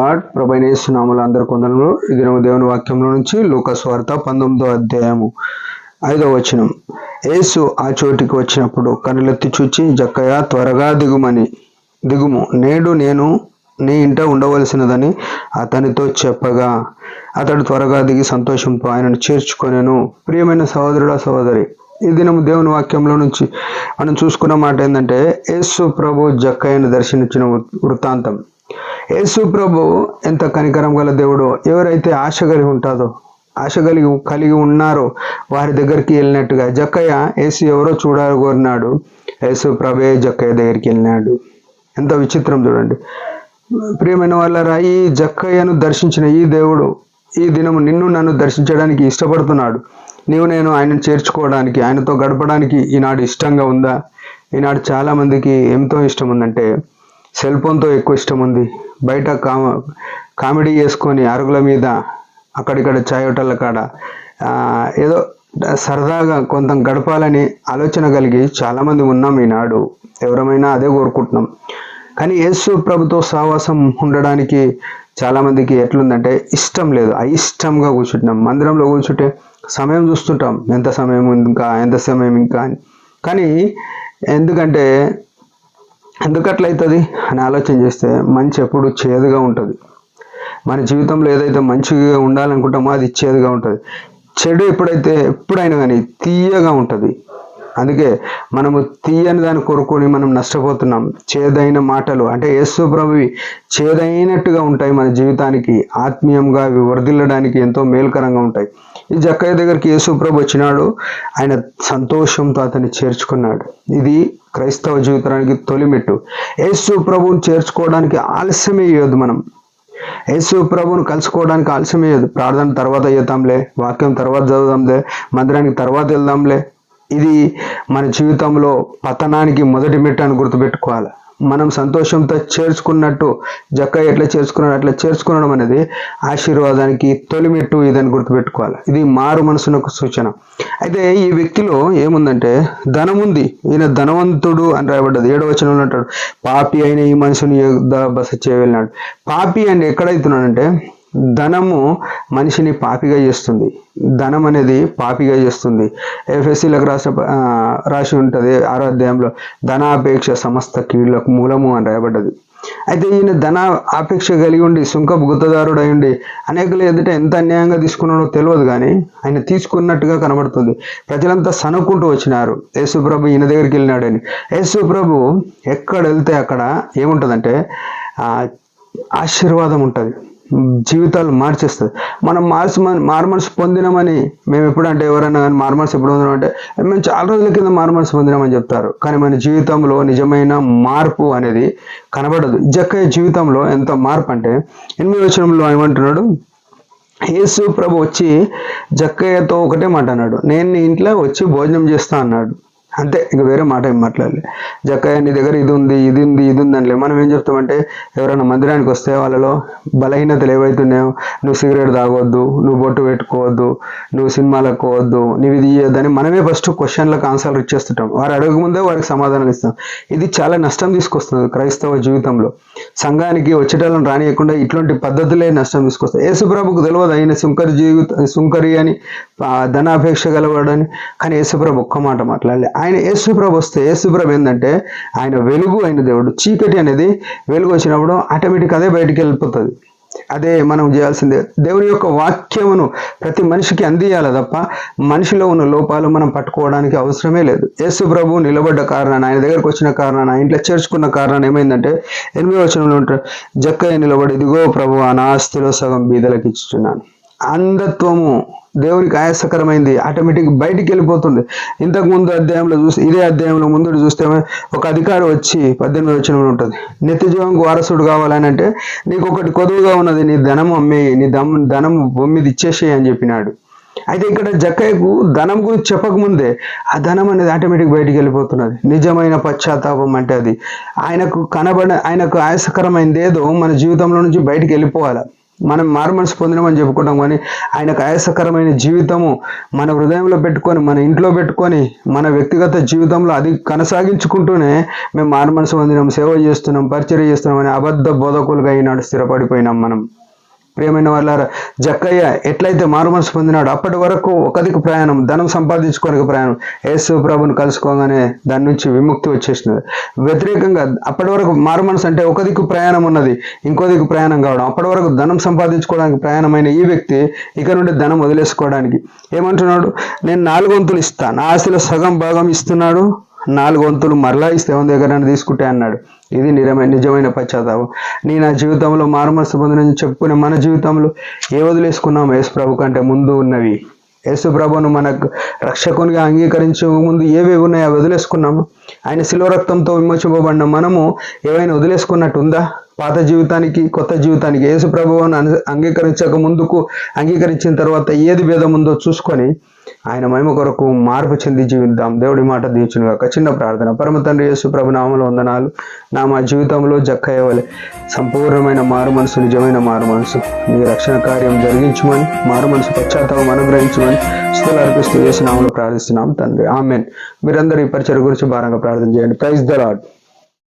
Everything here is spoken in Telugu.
లార్డ్. ప్రభువైన యేసు నామములో అందరికీ వందనములు. ఈ దినము దేవుని వాక్యంలో నుంచి లూకా సువార్త 19వ అధ్యాయము 5వ వచనం. యేసు ఆ చోటికి వచ్చినప్పుడు కనులెత్తి చూచి, జక్కయ్య త్వరగా దిగుము, నేడు నేను నీ ఇంట ఉండవలసినదని అతనితో చెప్పగా, అతడు త్వరగా దిగి సంతోషంతో ఆయనను చేర్చుకొనెను. ప్రియమైన సహోదరుడా, సహోదరి, ఈ దినము దేవుని వాక్యంలో నుంచి మనం చూసుకున్న మాట ఏంటంటే, యేసు ప్రభు జక్కయ్యను దర్శించిన వృత్తాంతం. యేసు ప్రభు ఎంత కనికరం గల దేవుడో, ఎవరైతే ఆశ కలిగి ఉన్నారో వారి దగ్గరికి వెళ్ళినట్టుగా జక్కయ్య యేసు ఎవరో చూడగోరినాడు. యేసు ప్రభే జక్కయ్య దగ్గరికి వెళ్ళినాడు. ఎంత విచిత్రం చూడండి. ప్రియమైన వాళ్ళరా, ఈ జక్కయ్యను దర్శించిన ఈ దేవుడు ఈ దినము నిన్ను నన్ను దర్శించడానికి ఇష్టపడుతున్నాడు. నేను ఆయనను చేర్చుకోవడానికి, ఆయనతో గడపడానికి ఈనాడు ఇష్టంగా ఉందా? ఈనాడు చాలా మందికి ఎంతో ఇష్టం ఉందంటే సెల్ ఫోన్తో ఎక్కువ ఇష్టం ఉంది. బయట కామెడీ చేసుకొని అరుగుల మీద అక్కడిక్కడ చాయ్ హోటళ్ళ కాడ ఏదో సరదాగా కొంత గడపాలని ఆలోచన కలిగి చాలామంది ఉన్నాం. ఈనాడు ఎవరమైనా అదే కోరుకుంటున్నాం. కానీ యేసు ప్రభుతో సహవాసం ఉండడానికి చాలామందికి ఎట్లుందంటే ఇష్టం లేదు, అయిష్టంగా కూర్చుంటున్నాం. మందిరంలో కూర్చుంటే సమయం చూస్తుంటాం, ఎంత సమయం ఇంకా అని. కానీ ఎందుకట్లయితుంది అని ఆలోచన చేస్తే మంచి ఎప్పుడు చేదుగా ఉంటుంది. మన జీవితంలో ఏదైతే మంచిగా ఉండాలనుకుంటామో అది చేదుగా ఉంటుంది. చెడు ఎప్పుడైనా కానీ తీయగా ఉంటుంది. అందుకే మనము తీయని దాన్ని కొరుకొని మనం నష్టపోతున్నాం. చేదైన మాటలు అంటే యేసు ప్రభువి చేదైనట్టుగా ఉంటాయి. మన జీవితానికి ఆత్మీయంగా అవి వర్ధిల్లడానికి ఎంతో మేలుకరంగా ఉంటాయి. ఈ జక్కయ్య దగ్గరికి యేసు ప్రభు వచ్చినాడు. ఆయన సంతోషంతో అతన్ని చేర్చుకున్నాడు. ఇది క్రైస్తవ జీవితానికి తొలిమెట్టు. యేసు ప్రభువుని చేర్చుకోవడానికి ఆలస్యమే ఇవ్వద్దు. మనం యేసు ప్రభువును కలుసుకోవడానికి ఆలస్యమే ఇవ్వద్దు. ప్రార్థన తర్వాత చేద్దాంలే, వాక్యం తర్వాత చదువుదాంలే, మందిరానికి తర్వాత వెళ్దాంలే. ఇది మన జీవితంలో పతనానికి మొదటి మెట్టు అని గుర్తుపెట్టుకోవాలి. మనం సంతోషంతో చేర్చుకున్నట్టు జక్కయ్య ఎట్లా చేర్చుకున్నాడు అట్లా చేర్చుకోవడం అనేది ఆశీర్వాదానికి తొలిమెట్టు ఇదని గుర్తుపెట్టుకోవాలి. ఇది మారు మనసునకు సూచన. అయితే ఈ వ్యక్తిలో ఏముందంటే ధనం ఉంది. ఈయన ధనవంతుడు అని రాయబడ్డది. 7వ వచనంలో అంటాడు, పాపి అయిన ఈ మనుషుని బస చేయవెళ్ళినాడు. పాపి అని ఎక్కడైతున్నాడంటే ధనము మనిషిని పాపిగా చేస్తుంది. ధనం అనేది పాపిగా చేస్తుంది. ఎఫెసీలకు రాసి ఉంటుంది 6వ అధ్యాయంలో, ధనాపేక్ష సమస్త కీళ్లకు మూలము అని రాయబడ్డది. అయితే ఈయన ధన ఆపేక్ష కలిగి ఉండి సుంకపు గుత్తదారుడు అయి ఉండి అనేకులు ఎదుట ఎంత అన్యాయంగా తీసుకున్నాడో తెలియదు, కానీ ఆయన తీసుకున్నట్టుగా కనబడుతుంది. ప్రజలంతా సనుక్కుంటూ వచ్చినారు యేసు ప్రభు ఈయన దగ్గరికి వెళ్ళినాడని. యేసు ప్రభు ఎక్కడ వెళ్తే అక్కడ ఏముంటుందంటే ఆశీర్వాదం ఉంటుంది, జీవితాలు మార్చేస్తుంది. మనం మారుమనసు పొందినామని మేము ఎప్పుడంటే ఎవరైనా కానీ మారుమనసు ఎప్పుడు పొందినామంటే మేము చాలా రోజుల కింద మారుమనసు పొందినామని చెప్తారు. కానీ మన జీవితంలో నిజమైన మార్పు అనేది కనబడదు. జక్కయ్య జీవితంలో ఎంత మార్పు అంటే 8వ వచనంలో ఏమంటున్నాడు, యేసు ప్రభు వచ్చి జక్కయ్యతో ఒకటే మాట అన్నాడు, నేను నీ ఇంట్లో వచ్చి భోజనం చేస్తా అన్నాడు. అంతే, ఇక వేరే మాట ఏం మాట్లాడలే. జక్కయ్య నీ దగ్గర ఇది ఉంది అనలే. మనం ఏం చెప్తామంటే ఎవరైనా మందిరానికి వస్తే వాళ్ళలో బలహీనతలు ఏవైతున్నాయో, నువ్వు సిగరెట్ తాగొద్దు, నువ్వు బొట్టు పెట్టుకోవద్దు, నువ్వు సినిమాలకు పోవద్దు, నువ్వు ఇది ఇయ్యొద్దని మనమే ఫస్ట్ క్వశ్చన్లకు ఆన్సర్లు ఇచ్చేస్తుంటాం. వారు అడగముందే వారికి సమాధానాలు ఇస్తాం. ఇది చాలా నష్టం తీసుకొస్తుంది క్రైస్తవ జీవితంలో. సంఘానికి వచ్చేటోళ్ళని రానియకుండా ఇట్లాంటి పద్ధతులే నష్టం తీసుకొస్తాయి. యేసుప్రభుకు తెలియదు ఆయన సుంకరి అని, ధనాపేక్ష గలవాడని. కానీ యేసుప్రభు ఒక్క మాట మాట్లాడలే. ఆయన యేసుప్రభు వస్తే యేసుప్రభు ఏంటంటే ఆయన వెలుగు, ఆయన దేవుడు. చీకటి అనేది వెలుగు వచ్చినప్పుడు ఆటోమేటిక్ అదే బయటికి వెళ్ళిపోతుంది. అదే మనం చేయాల్సిందే. దేవుని యొక్క వాక్యమును ప్రతి మనిషికి అందియాలి తప్ప మనిషిలో ఉన్న లోపాలు మనం పట్టుకోవడానికి అవసరమే లేదు. యేసు ప్రభు నిలబడ్డ కారణాన్ని, ఆయన దగ్గరకు వచ్చిన కారణాన్ని, ఆయన ఇంట్లో చేర్చుకున్న కారణాన్ని ఏమైందంటే 8వ వచనంలో ఉంటాడు, జక్కయ్య నిలబడి, ఇదిగో ప్రభు నా ఆస్తిలో సగం బీదలకు ఇచ్చుచున్నాను. అంధత్వము దేవునికి ఆయాసకరమైంది, ఆటోమేటిక్ బయటికి వెళ్ళిపోతుంది. ఇంతకుముందు అధ్యాయంలో ఇదే అధ్యాయంలో ముందు చూస్తే ఒక అధికారి వచ్చి 18వ వచనంలో ఉంటుంది, నిత్య జీవంకు వారసుడు కావాలని అంటే నీకు ఒకటి కొదువుగా ఉన్నది, నీ ధనం అమ్మే, నీ ధనం మీద ఇచ్చేసేయి అని చెప్పినాడు. అయితే ఇక్కడ జక్కయ్యకు ధనం గురించి చెప్పకముందే ఆ ధనం అనేది ఆటోమేటిక్ బయటికి వెళ్ళిపోతున్నది. నిజమైన పశ్చాత్తాపం అంటే అది ఆయనకు ఆయాసకరమైనది ఏదో మన జీవితంలో నుంచి బయటికి వెళ్ళిపోవాలి. మనం మారు మనసు పొందినామని చెప్పుకుంటాం, కానీ ఆయనకు ఆయాసకరమైన జీవితము మన హృదయంలో పెట్టుకొని, మన ఇంట్లో పెట్టుకొని, మన వ్యక్తిగత జీవితంలో అది కొనసాగించుకుంటూనే మేము మారు మనసు పొందినాం, సేవ చేస్తున్నాం, పరిచర్య చేస్తున్నాం అని అబద్ధ బోధకులుగా ఈనాడు స్థిరపడిపోయినాం మనం. ప్రియమైన వాళ్ళారా, జక్కయ్య ఎట్లయితే మారు మనసు పొందినాడు, అప్పటి వరకు ఒక దిక్కు ప్రయాణం, ధనం సంపాదించుకోనికి ప్రయాణం, యేసు ప్రభుని కలుసుకోగానే దాని నుంచి విముక్తి వచ్చేసినది. వ్యతిరేకంగా అప్పటి వరకు మారు మనసు అంటే ఒక దిక్కు ప్రయాణం ఉన్నది, ఇంకో దిక్కు ప్రయాణం కావడం. అప్పటి వరకు ధనం సంపాదించుకోవడానికి ప్రయాణమైన ఈ వ్యక్తి ఇక నుండి ధనం వదిలేసుకోవడానికి ఏమంటున్నాడు, నేను 4 వంతులు ఇస్తాను, నా ఆస్తిలో సగం భాగం ఇస్తున్నాడు, 4 వంతులు మరలా ఇస్తే ఎవరి దగ్గర తీసుకుంటే అన్నాడు. ఇది నిజమైన పశ్చాత్తాపం. నా జీవితంలో మారుమనసు పొందినని చెప్పుకునే మన జీవితంలో ఏ వదిలేసుకున్నాము? యేసు ప్రభు కంటే ముందు ఉన్నవి, యేసు ప్రభును మనకు రక్షకునిగా అంగీకరించే ముందు ఏవేవి ఉన్నాయో అవి వదిలేసుకున్నాము. ఆయన శిలువ రక్తంతో విమోచింపబడిన మనము ఏవైనా వదిలేసుకున్నట్టు ఉందా? పాత జీవితానికి కొత్త జీవితానికి యేసు ప్రభువును అంగీకరించక ముందుకు అంగీకరించిన తర్వాత ఏది భేదం ఉందో చూసుకొని ఆయన మహిమ కొరకు మార్పు చెంది జీవిద్దాం. దేవుడి మాట దీచునుగాక. చిన్న ప్రార్థన. పరమ తండ్రి యేసు ప్రభు నామములో వందనాలు. మా జీవితంలో జక్కయ్య వలె సంపూర్ణమైన మారు మనసు, నిజమైన మారు మనసు, మీ రక్షణ కార్యం జరిగించమని, మారు మనసు పశ్చాత్తాపం అనుగ్రహించమని స్తుతులు అర్పిస్తూ యేసు నామములో ప్రార్థిస్తున్నాం తండ్రి. ఆమేన్. మీరందరూ ఈ పరిచర్య గురించి భారంగా ప్రార్థన చేయండి. Praise the lord.